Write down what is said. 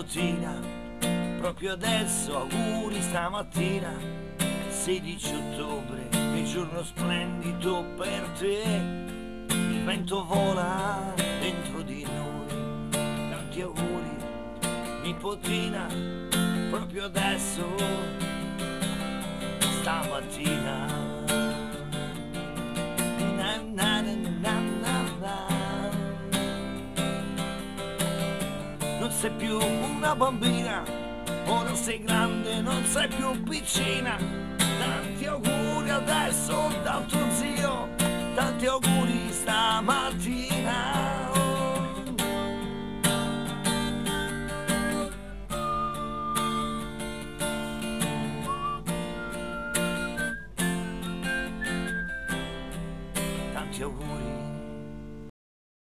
stamattina, proprio adesso, auguri stamattina, 16 ottobre, che giorno splendido per te, il vento vola dentro di noi, tanti auguri, nipotina, proprio adesso, stamattina. Non sei più una bambina, ora sei grande, non sei più piccina. Tanti auguri adesso dal tuo zio, tanti auguri stamattina. Tanti auguri.